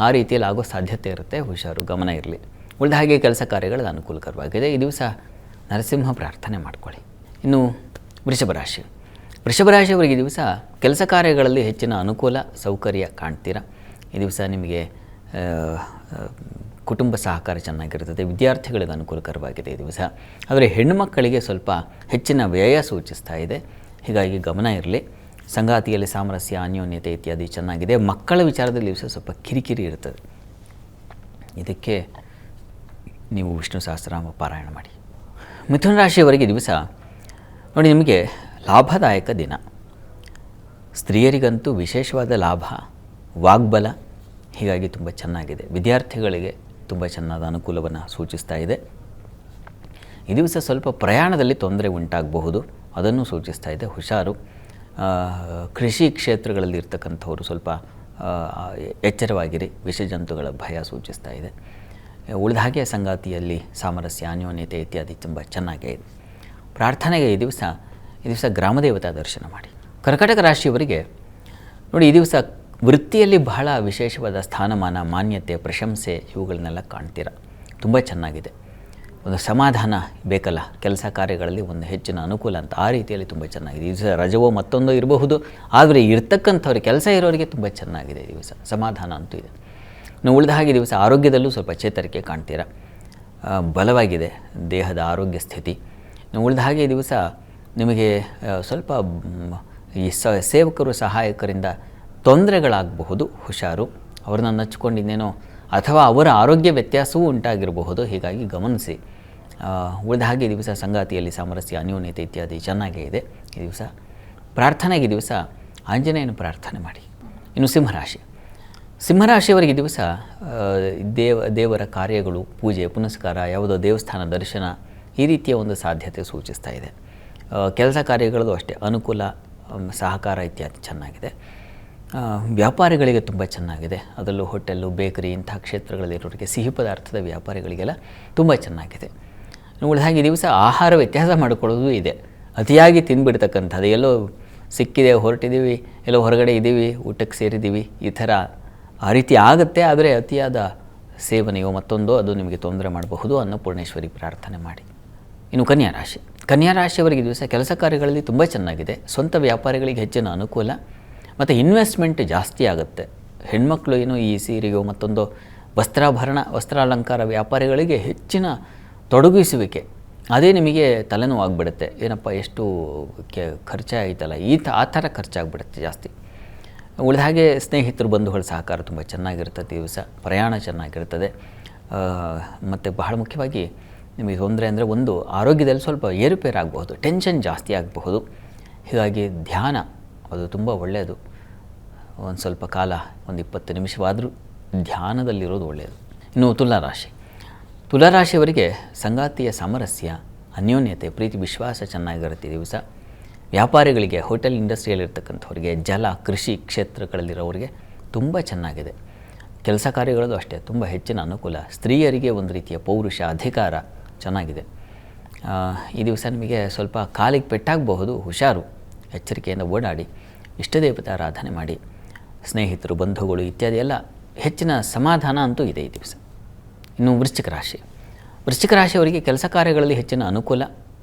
ಆ ರೀತಿಯಲ್ಲಿ ಆಗೋ ಸಾಧ್ಯತೆ ಇರುತ್ತೆ. ಹುಷಾರು, ಗಮನ ಇರಲಿ. ಉಳಿದ ಹಾಗೆ ಕೆಲಸ ಕಾರ್ಯಗಳು ಅನುಕೂಲಕರವಾಗಿದೆ. ಈ ದಿವಸ ನರಸಿಂಹ ಪ್ರಾರ್ಥನೆ ಮಾಡ್ಕೊಳ್ಳಿ. ಇನ್ನು ವೃಷಭರಾಶಿಯವರಿಗೆ ಈ ದಿವಸ ಕೆಲಸ ಕಾರ್ಯಗಳಲ್ಲಿ ಹೆಚ್ಚಿನ ಅನುಕೂಲ ಸೌಕರ್ಯ ಕಾಣ್ತೀರ. ಈ ದಿವಸ ನಿಮಗೆ ಕುಟುಂಬ ಸಹಕಾರ ಚೆನ್ನಾಗಿರ್ತದೆ. ವಿದ್ಯಾರ್ಥಿಗಳಿಗೆ ಅನುಕೂಲಕರವಾಗಿದೆ ಈ ದಿವಸ. ಆದರೆ ಹೆಣ್ಣುಮಕ್ಕಳಿಗೆ ಸ್ವಲ್ಪ ಹೆಚ್ಚಿನ ವ್ಯಯ ಸೂಚಿಸ್ತಾ ಇದೆ. ಹೀಗಾಗಿ ಗಮನ ಇರಲಿ. ಸಂಗಾತಿಯಲ್ಲಿ ಸಾಮರಸ್ಯ, ಅನ್ಯೋನ್ಯತೆ ಇತ್ಯಾದಿ ಚೆನ್ನಾಗಿದೆ. ಮಕ್ಕಳ ವಿಚಾರದಲ್ಲಿ ದಿವಸ ಸ್ವಲ್ಪ ಕಿರಿಕಿರಿ ಇರ್ತದೆ. ಇದಕ್ಕೆ ನೀವು ವಿಷ್ಣು ಸಹಸ್ರನಾಮ ಪಾರಾಯಣ ಮಾಡಿ. ಮಿಥುನ ರಾಶಿಯವರಿಗೆ ದಿವಸ ನೋಡಿ, ನಿಮಗೆ ಲಾಭದಾಯಕ ದಿನ. ಸ್ತ್ರೀಯರಿಗಂತೂ ವಿಶೇಷವಾದ ಲಾಭ, ವಾಗ್ಬಲ. ಹೀಗಾಗಿ ತುಂಬ ಚೆನ್ನಾಗಿದೆ. ವಿದ್ಯಾರ್ಥಿಗಳಿಗೆ ತುಂಬ ಚೆನ್ನಾದ ಅನುಕೂಲವನ್ನು ಸೂಚಿಸ್ತಾ ಇದೆ. ಈ ದಿವಸ ಸ್ವಲ್ಪ ಪ್ರಯಾಣದಲ್ಲಿ ತೊಂದರೆ ಉಂಟಾಗಬಹುದು, ಅದನ್ನು ಸೂಚಿಸ್ತಾ ಇದೆ. ಹುಷಾರು. ಕೃಷಿ ಕ್ಷೇತ್ರಗಳಲ್ಲಿ ಇರ್ತಕ್ಕಂಥವರು ಸ್ವಲ್ಪ ಎಚ್ಚರವಾಗಿರಿ. ವಿಷಜಂತುಗಳ ಭಯ ಸೂಚಿಸ್ತಾ ಇದೆ. ಉಳಿದ ಹಾಗೆ ಸಂಗಾತಿಯಲ್ಲಿ ಸಾಮರಸ್ಯ, ಅನ್ಯೋನ್ಯತೆ ಇತ್ಯಾದಿ ತುಂಬ ಚೆನ್ನಾಗೇ ಇದೆ. ಪ್ರಾರ್ಥನೆಗೆ ಈ ದಿವಸ ಗ್ರಾಮದೇವತಾ ದರ್ಶನ ಮಾಡಿ. ಕರ್ಕಾಟಕ ರಾಶಿಯವರಿಗೆ ನೋಡಿ, ಈ ದಿವಸ ವೃತ್ತಿಯಲ್ಲಿ ಬಹಳ ವಿಶೇಷವಾದ ಸ್ಥಾನಮಾನ, ಮಾನ್ಯತೆ, ಪ್ರಶಂಸೆ ಇವುಗಳನ್ನೆಲ್ಲ ಕಾಣ್ತೀರ. ತುಂಬ ಚೆನ್ನಾಗಿದೆ. ಒಂದು ಸಮಾಧಾನ ಬೇಕಲ್ಲ ಕೆಲಸ ಕಾರ್ಯಗಳಲ್ಲಿ, ಒಂದು ಹೆಚ್ಚಿನ ಅನುಕೂಲ ಅಂತ. ಆ ರೀತಿಯಲ್ಲಿ ತುಂಬ ಚೆನ್ನಾಗಿದೆ. ಈ ದಿವಸ ರಜವೋ ಮತ್ತೊಂದು ಇರಬಹುದು, ಆದರೆ ಇರ್ತಕ್ಕಂಥವ್ರಿಗೆ, ಕೆಲಸ ಇರೋರಿಗೆ ತುಂಬ ಚೆನ್ನಾಗಿದೆ. ಈ ದಿವಸ ಸಮಾಧಾನ ಅಂತೂ ಇದೆ. ಇನ್ನು ಉಳಿದ ಹಾಗೆ ದಿವಸ ಆರೋಗ್ಯದಲ್ಲೂ ಸ್ವಲ್ಪ ಚೇತರಿಕೆ ಕಾಣ್ತೀರ. ಬಲವಾಗಿದೆ ದೇಹದ ಆರೋಗ್ಯ ಸ್ಥಿತಿ. ಇನ್ನು ಉಳಿದ ಹಾಗೆ ದಿವಸ ನಿಮಗೆ ಸ್ವಲ್ಪ ಈ ಸೇವಕರು, ಸಹಾಯಕರಿಂದ ತೊಂದರೆಗಳಾಗಬಹುದು. ಹುಷಾರು. ಅವ್ರನ್ನ ನಚ್ಕೊಂಡಿದ್ದೇನೋ ಅಥವಾ ಅವರ ಆರೋಗ್ಯ ವ್ಯತ್ಯಾಸವೂ ಉಂಟಾಗಿರಬಹುದು. ಹೀಗಾಗಿ ಗಮನಿಸಿ. ಉಳಿದ ಹಾಗೆ ದಿವಸ ಸಂಗಾತಿಯಲ್ಲಿ ಸಾಮರಸ್ಯ, ಅನ್ಯೋನ್ಯತೆ ಇತ್ಯಾದಿ ಚೆನ್ನಾಗೇ ಇದೆ. ಈ ದಿವಸ ಪ್ರಾರ್ಥನೆಗೆ ದಿವಸ ಆಂಜನೇಯನ ಪ್ರಾರ್ಥನೆ ಮಾಡಿ. ಇನ್ನು ಸಿಂಹರಾಶಿಯವರಿಗೆ ದಿವಸ ದೇವರ ಕಾರ್ಯಗಳು, ಪೂಜೆ ಪುನಸ್ಕಾರ, ಯಾವುದೋ ದೇವಸ್ಥಾನ ದರ್ಶನ ಈ ರೀತಿಯ ಒಂದು ಸಾಧ್ಯತೆ ಸೂಚಿಸ್ತಾ ಇದೆ. ಕೆಲಸ ಕಾರ್ಯಗಳದು ಅಷ್ಟೇ ಅನುಕೂಲ, ಸಹಕಾರ ಇತ್ಯಾದಿ ಚೆನ್ನಾಗಿದೆ. ವ್ಯಾಪಾರಿಗಳಿಗೆ ತುಂಬ ಚೆನ್ನಾಗಿದೆ. ಅದರಲ್ಲೂ ಹೋಟೆಲ್ಲು, ಬೇಕರಿ ಇಂಥ ಕ್ಷೇತ್ರಗಳಲ್ಲಿರೋರಿಗೆ, ಸಿಹಿ ಪದಾರ್ಥದ ವ್ಯಾಪಾರಿಗಳಿಗೆಲ್ಲ ತುಂಬ ಚೆನ್ನಾಗಿದೆ. ಉಳಿದ ಹಾಗೆ ದಿವಸ ಆಹಾರ ವ್ಯತ್ಯಾಸ ಮಾಡಿಕೊಳ್ಳೋದು ಇದೆ. ಅತಿಯಾಗಿ ತಿಂದುಬಿಡ್ತಕ್ಕಂಥದ್ದು, ಎಲ್ಲೋ ಸಿಕ್ಕಿದೆ ಹೊರಟಿದ್ದೀವಿ, ಎಲ್ಲೋ ಹೊರಗಡೆ ಇದ್ದೀವಿ, ಊಟಕ್ಕೆ ಸೇರಿದ್ದೀವಿ, ಈ ಥರ ಆ ರೀತಿ ಆಗುತ್ತೆ. ಆದರೆ ಅತಿಯಾದ ಸೇವನೆಯೋ ಮತ್ತೊಂದೋ ಅದು ನಿಮಗೆ ತೊಂದರೆ ಮಾಡಬಹುದು. ಅನ್ನಪೂರ್ಣೇಶ್ವರಿ ಪ್ರಾರ್ಥನೆ ಮಾಡಿ. ಇನ್ನು ಕನ್ಯಾ ರಾಶಿ. ಕನ್ಯಾ ರಾಶಿಯವರಿಗೆ ದಿವಸ ಕೆಲಸ ಕಾರ್ಯಗಳಲ್ಲಿ ತುಂಬ ಚೆನ್ನಾಗಿದೆ. ಸ್ವಂತ ವ್ಯಾಪಾರಿಗಳಿಗೆ ಹೆಚ್ಚಿನ ಅನುಕೂಲ ಮತ್ತು ಇನ್ವೆಸ್ಟ್ಮೆಂಟ್ ಜಾಸ್ತಿ ಆಗುತ್ತೆ. ಹೆಣ್ಮಕ್ಳು ಏನು ಈ ಸೀರೆಯೋ ಮತ್ತೊಂದು ವಸ್ತ್ರಾಭರಣ ವಸ್ತ್ರಾಲಂಕಾರ ವ್ಯಾಪಾರಿಗಳಿಗೆ ಹೆಚ್ಚಿನ ತೊಡಗಿಸುವಿಕೆ, ಅದೇ ನಿಮಗೆ ತಲೆನೋವಾಗಿಬಿಡುತ್ತೆ. ಏನಪ್ಪ ಎಷ್ಟು ಖರ್ಚಾಯಿತಲ್ಲ, ಆ ಥರ ಖರ್ಚಾಗಿಬಿಡುತ್ತೆ ಜಾಸ್ತಿ. ಉಳಿದ ಹಾಗೆ ಸ್ನೇಹಿತರು ಬಂಧುಗಳ ಸಹಕಾರ ತುಂಬ ಚೆನ್ನಾಗಿರ್ತದೆ. ದಿವಸ ಪ್ರಯಾಣ ಚೆನ್ನಾಗಿರ್ತದೆ. ಮತ್ತು ಬಹಳ ಮುಖ್ಯವಾಗಿ ನಿಮಗೆ ತೊಂದರೆ ಅಂದರೆ ಒಂದು ಆರೋಗ್ಯದಲ್ಲಿ ಸ್ವಲ್ಪ ಏರುಪೇರು ಆಗಬಹುದು, ಟೆನ್ಷನ್ ಜಾಸ್ತಿ ಆಗಬಹುದು. ಹೀಗಾಗಿ ಧ್ಯಾನ ಅದು ತುಂಬ ಒಳ್ಳೆಯದು. ಒಂದು ಸ್ವಲ್ಪ ಕಾಲ ಒಂದು 20 ನಿಮಿಷವಾದರೂ ಧ್ಯಾನದಲ್ಲಿರೋದು ಒಳ್ಳೆಯದು. ಇನ್ನು ತುಲಾರಾಶಿ. ತುಲಾರಾಶಿಯವರಿಗೆ ಸಂಗಾತಿಯ ಸಾಮರಸ್ಯ, ಅನ್ಯೋನ್ಯತೆ, ಪ್ರೀತಿ, ವಿಶ್ವಾಸ ಚೆನ್ನಾಗಿರುತ್ತೆ ದಿವಸ. ವ್ಯಾಪಾರಿಗಳಿಗೆ, ಹೋಟೆಲ್ ಇಂಡಸ್ಟ್ರಿಯಲ್ಲಿರ್ತಕ್ಕಂಥವ್ರಿಗೆ, ಜಲ ಕೃಷಿ ಕ್ಷೇತ್ರಗಳಲ್ಲಿರೋರಿಗೆ ತುಂಬ ಚೆನ್ನಾಗಿದೆ. ಕೆಲಸ ಕಾರ್ಯಗಳಲ್ಲೂ ಅಷ್ಟೇ ತುಂಬ ಹೆಚ್ಚಿನ ಅನುಕೂಲ. ಸ್ತ್ರೀಯರಿಗೆ ಒಂದು ರೀತಿಯ ಪೌರುಷ, ಅಧಿಕಾರ ಚೆನ್ನಾಗಿದೆ. ಈ ದಿವಸ ನಿಮಗೆ ಸ್ವಲ್ಪ ಕಾಲಿಗೆ ಪೆಟ್ಟಾಗಬಹುದು, ಹುಷಾರು. ಎಚ್ಚರಿಕೆಯಿಂದ ಓಡಾಡಿ, ಇಷ್ಟದೇವತೆ ಆರಾಧನೆ ಮಾಡಿ. ಸ್ನೇಹಿತರು ಬಂಧುಗಳು ಇತ್ಯಾದಿ ಎಲ್ಲ ಹೆಚ್ಚಿನ ಸಮಾಧಾನ ಅಂತೂ ಇದೆ ಈ ದಿವಸ. ಇನ್ನು ವೃಶ್ಚಿಕ ರಾಶಿ. ವೃಶ್ಚಿಕ ರಾಶಿಯವರಿಗೆ ಕೆಲಸ ಕಾರ್ಯಗಳಲ್ಲಿ ಹೆಚ್ಚಿನ ಅನುಕೂಲ.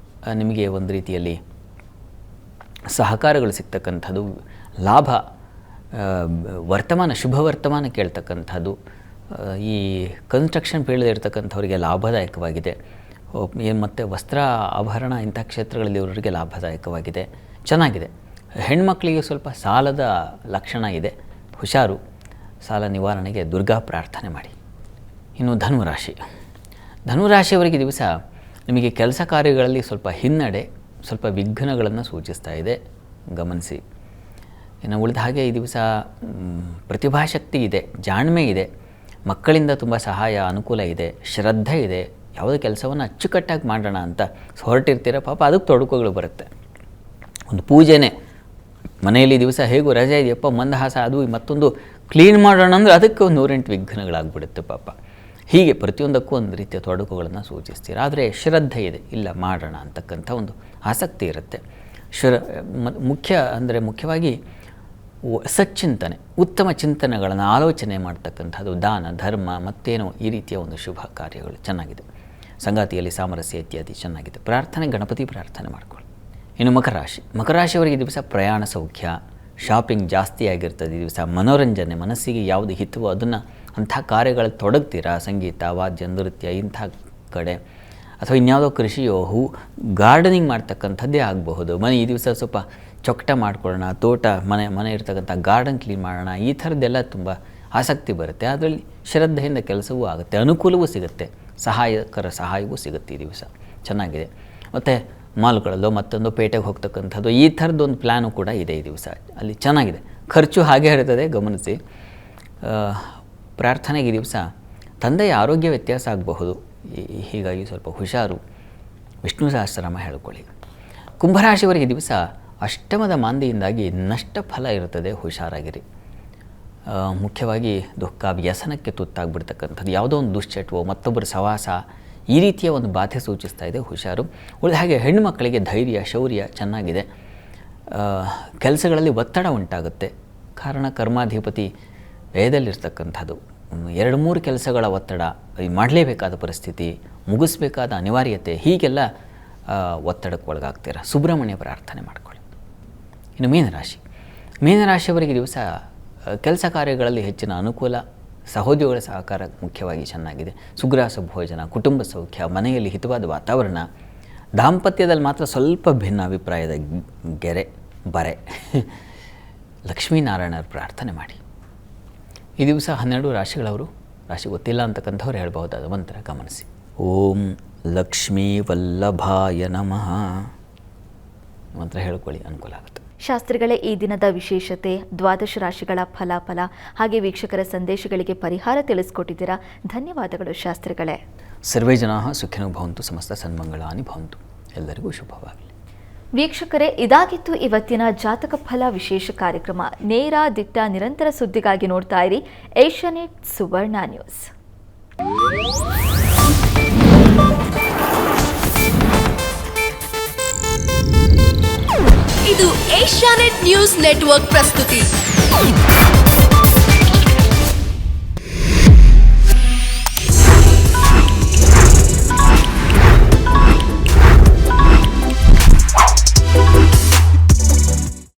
ನಿಮಗೆ ಒಂದು ರೀತಿಯಲ್ಲಿ ಸಹಕಾರಗಳು ಸಿಗ್ತಕ್ಕಂಥದ್ದು, ಲಾಭ, ವರ್ತಮಾನ, ಶುಭ ವರ್ತಮಾನ ಕೇಳ್ತಕ್ಕಂಥದ್ದು. ಈ ಕನ್ಸ್ಟ್ರಕ್ಷನ್ ಫೀಲ್ಡ್ ಇರ್ತಕ್ಕಂಥವರಿಗೆ ಲಾಭದಾಯಕವಾಗಿದೆ. ಮತ್ತು ವಸ್ತ್ರ ಆಭರಣ ಇಂಥ ಕ್ಷೇತ್ರಗಳಲ್ಲಿ ಇವರಿಗೆ ಲಾಭದಾಯಕವಾಗಿದೆ, ಚೆನ್ನಾಗಿದೆ. ಹೆಣ್ಮಕ್ಳಿಗೆ ಸ್ವಲ್ಪ ಸಾಲದ ಲಕ್ಷಣ ಇದೆ, ಹುಷಾರು. ಸಾಲ ನಿವಾರಣೆಗೆ ದುರ್ಗಾ ಪ್ರಾರ್ಥನೆ ಮಾಡಿ. ಇನ್ನು ಧನುರಾಶಿ. ಧನುರಾಶಿಯವರಿಗೆ ದಿವಸ ನಿಮಗೆ ಕೆಲಸ ಕಾರ್ಯಗಳಲ್ಲಿ ಸ್ವಲ್ಪ ಹಿನ್ನಡೆ, ಸ್ವಲ್ಪ ವಿಘ್ನಗಳನ್ನು ಸೂಚಿಸ್ತಾ ಇದೆ, ಗಮನಿಸಿ. ಇನ್ನು ಉಳಿದ ಹಾಗೆ ಈ ದಿವಸ ಪ್ರತಿಭಾಶಕ್ತಿ ಇದೆ, ಜಾಣ್ಮೆ ಇದೆ, ಮಕ್ಕಳಿಂದ ತುಂಬ ಸಹಾಯ ಅನುಕೂಲ ಇದೆ, ಶ್ರದ್ಧೆ ಇದೆ. ಯಾವುದೇ ಕೆಲಸವನ್ನು ಅಚ್ಚುಕಟ್ಟಾಗಿ ಮಾಡೋಣ ಅಂತ ಹೊರಟಿರ್ತೀರ, ಪಾಪ ಅದಕ್ಕೆ ತೊಡಕುಗಳು ಬರುತ್ತೆ. ಒಂದು ಪೂಜೆನೇ ಮನೆಯಲ್ಲಿ ದಿವಸ ಹೇಗೂ ರಜೆ ಇದೆಯಪ್ಪ, ಮಂದಹಾಸ, ಅದು ಮತ್ತೊಂದು ಕ್ಲೀನ್ ಮಾಡೋಣ ಅಂದರೆ ಅದಕ್ಕೆ ಒಂದು 108 ವಿಘ್ನಗಳಾಗ್ಬಿಡುತ್ತೆ ಪಾಪ. ಹೀಗೆ ಪ್ರತಿಯೊಂದಕ್ಕೂ ಒಂದು ರೀತಿಯ ತೊಡಕುಗಳನ್ನು ಸೂಚಿಸ್ತೀರ. ಆದರೆ ಶ್ರದ್ಧೆ ಇದೆ, ಇಲ್ಲ ಮಾಡೋಣ ಅಂತಕ್ಕಂಥ ಒಂದು ಆಸಕ್ತಿ ಇರುತ್ತೆ. ಮುಖ್ಯವಾಗಿ ಸಚ್ಚಿಂತನೆ, ಉತ್ತಮ ಚಿಂತನೆಗಳನ್ನು ಆಲೋಚನೆ ಮಾಡ್ತಕ್ಕಂಥದ್ದು, ದಾನ ಧರ್ಮ ಮತ್ತೇನೋ ಈ ರೀತಿಯ ಒಂದು ಶುಭ ಕಾರ್ಯಗಳು ಚೆನ್ನಾಗಿದೆ. ಸಂಗಾತಿಯಲ್ಲಿ ಸಾಮರಸ್ಯ ಇತ್ಯಾದಿ ಚೆನ್ನಾಗಿದೆ. ಪ್ರಾರ್ಥನೆ, ಗಣಪತಿ ಪ್ರಾರ್ಥನೆ ಮಾಡಿಕೊಳ್ಳಿ. ಇನ್ನು ಮಕರ ರಾಶಿ. ಮಕರ ರಾಶಿಯವರಿಗೆ ದಿವಸ ಪ್ರಯಾಣ ಸೌಖ್ಯ, ಶಾಪಿಂಗ್ ಜಾಸ್ತಿ ಆಗಿರ್ತದೆ ಈ ದಿವಸ. ಮನೋರಂಜನೆ, ಮನಸ್ಸಿಗೆ ಯಾವುದು ಹಿತವೋ ಅದನ್ನು ಅಂಥ ಕಾರ್ಯಗಳಲ್ಲಿ ತೊಡಗ್ತೀರಾ. ಸಂಗೀತ, ವಾದ್ಯ, ನೃತ್ಯ ಇಂಥ ಕಡೆ, ಅಥವಾ ಇನ್ಯಾವುದೋ ಕೃಷಿಯೋ, ಗಾರ್ಡನಿಂಗ್ ಮಾಡ್ತಕ್ಕಂಥದ್ದೇ ಆಗಬಹುದು. ಮನೆ ಈ ದಿವಸ ಸ್ವಲ್ಪ ಚೊಕ್ಕಟ ಮಾಡ್ಕೊಳ್ಳೋಣ, ತೋಟ, ಮನೆ ಇರ್ತಕ್ಕಂಥ ಗಾರ್ಡನ್ ಕ್ಲೀನ್ ಮಾಡೋಣ, ಈ ಥರದ್ದೆಲ್ಲ ತುಂಬ ಆಸಕ್ತಿ ಬರುತ್ತೆ. ಅದರಲ್ಲಿ ಶ್ರದ್ಧೆಯಿಂದ ಕೆಲಸವೂ ಆಗುತ್ತೆ, ಅನುಕೂಲವೂ ಸಿಗುತ್ತೆ, ಸಹಾಯವೂ ಸಿಗುತ್ತೆ ಈ ದಿವಸ. ಚೆನ್ನಾಗಿದೆ. ಮತ್ತು ಮಾಲ್ಗಳಲ್ಲೋ ಮತ್ತೊಂದು ಪೇಟೆಗೆ ಹೋಗ್ತಕ್ಕಂಥದ್ದು, ಈ ಥರದ್ದೊಂದು ಪ್ಲ್ಯಾನು ಕೂಡ ಇದೆ ಈ ದಿವಸ. ಅಲ್ಲಿ ಚೆನ್ನಾಗಿದೆ. ಖರ್ಚು ಹಾಗೆ ಇರ್ತದೆ, ಗಮನಿಸಿ. ಪ್ರಾರ್ಥನೆಗೆ ಈ ದಿವಸ ತಂದೆಯ ಆರೋಗ್ಯ ವ್ಯತ್ಯಾಸ ಆಗಬಹುದು, ಹೀಗಾಗಿ ಸ್ವಲ್ಪ ಹುಷಾರು. ವಿಷ್ಣು ಸಹಸ್ರನಾಮ ಹೇಳ್ಕೊಳ್ಳಿ. ಕುಂಭರಾಶಿಯವರಿಗೆ ದಿವಸ ಅಷ್ಟಮದ ಮಾಂದಿಯಿಂದಾಗಿ ನಷ್ಟ ಫಲ ಇರುತ್ತದೆ, ಹುಷಾರಾಗಿರಿ. ಮುಖ್ಯವಾಗಿ ದುಃಖ, ವ್ಯಸನಕ್ಕೆ ತುತ್ತಾಗ್ಬಿಡ್ತಕ್ಕಂಥದ್ದು, ಯಾವುದೋ ಒಂದು ದುಶ್ಚಟವೋ ಮತ್ತೊಬ್ಬರ ಸವಾಸ ಈ ರೀತಿಯ ಒಂದು ಬಾಧೆ ಸೂಚಿಸ್ತಾ ಇದೆ, ಹುಷಾರು. ಉಳಿದ ಹಾಗೆ ಹೆಣ್ಣುಮಕ್ಕಳಿಗೆ ಧೈರ್ಯ, ಶೌರ್ಯ ಚೆನ್ನಾಗಿದೆ. ಕೆಲಸಗಳಲ್ಲಿ ಒತ್ತಡ ಉಂಟಾಗುತ್ತೆ, ಕಾರಣ ಕರ್ಮಾಧಿಪತಿ ವ್ಯಯದಲ್ಲಿರ್ತಕ್ಕಂಥದ್ದು. 2-3 ಕೆಲಸಗಳ ಒತ್ತಡ, ಮಾಡಲೇಬೇಕಾದ ಪರಿಸ್ಥಿತಿ, ಮುಗಿಸ್ಬೇಕಾದ ಅನಿವಾರ್ಯತೆ, ಹೀಗೆಲ್ಲ ಒತ್ತಡಕ್ಕೆ ಒಳಗಾಗ್ತೀರ. ಸುಬ್ರಹ್ಮಣ್ಯ ಪ್ರಾರ್ಥನೆ ಮಾಡಿಕೊಳ್ಳಿ. ಇನ್ನು ಮೀನರಾಶಿ. ಮೀನರಾಶಿಯವರಿಗೆ ದಿವಸ ಕೆಲಸ ಕಾರ್ಯಗಳಲ್ಲಿ ಹೆಚ್ಚಿನ ಅನುಕೂಲ, ಸಹೋದ್ಯೋಗಿಗಳ ಸಹಕಾರ ಮುಖ್ಯವಾಗಿ ಚೆನ್ನಾಗಿದೆ. ಸುಗ್ರಾಸ ಭೋಜನ, ಕುಟುಂಬ ಸೌಖ್ಯ, ಮನೆಯಲ್ಲಿ ಹಿತವಾದ ವಾತಾವರಣ. ದಾಂಪತ್ಯದಲ್ಲಿ ಮಾತ್ರ ಸ್ವಲ್ಪ ಭಿನ್ನ ಅಭಿಪ್ರಾಯದ ಬರೆ. ಲಕ್ಷ್ಮೀನಾರಾಯಣರ ಪ್ರಾರ್ಥನೆ ಮಾಡಿ. ಈ ದಿವಸ 12 ರಾಶಿಗಳವರು, ರಾಶಿ ಗೊತ್ತಿಲ್ಲ ಅಂತಕ್ಕಂಥವ್ರು ಹೇಳ್ಬಹುದಾದ ಮಂತ್ರ ಗಮನಿಸಿ. ಓಂ ಲಕ್ಷ್ಮೀ ವಲ್ಲಭಾಯ ನಮಃ ಮಂತ್ರ ಹೇಳ್ಕೊಳ್ಳಿ, ಅನುಕೂಲ ಆಗುತ್ತೆ. ಶಾಸ್ತ್ರಿಗಳೇ, ಈ ದಿನದ ವಿಶೇಷತೆ, ದ್ವಾದಶ ರಾಶಿಗಳ ಫಲಾಫಲ ಹಾಗೆ ವೀಕ್ಷಕರ ಸಂದೇಶಗಳಿಗೆ ಪರಿಹಾರ ತಿಳಿಸ್ಕೊಟ್ಟಿದ್ದೀರಾ. ಧನ್ಯವಾದಗಳು ಶಾಸ್ತ್ರಿಗಳೇ. ಸರ್ವೇ ಜನಾಃ ಸುಖಿನೋ ಭವಂತು, ಸಮಸ್ತ ಸನ್ಮಂಗಳಾನಿ ಭವಂತು. ಎಲ್ಲರಿಗೂ ಶುಭವಾಗಲಿ. ವೀಕ್ಷಕರೇ, ಇದಾಗಿತ್ತು ಇವತ್ತಿನ ಜಾತಕ ಫಲ ವಿಶೇಷ ಕಾರ್ಯಕ್ರಮ. ನೇರ, ದಿಟ್ಟ, ನಿರಂತರ ಸುದ್ದಿಗಾಗಿ ನೋಡ್ತಾ ಇರಿ ಏಷ್ಯಾನೆಟ್ ಸುವರ್ಣ ನ್ಯೂಸ್. ಇದು ಏಷ್ಯಾನೆಟ್ ನ್ಯೂಸ್ ನೆಟ್ವರ್ಕ್ ಪ್ರಸ್ತುತಿ.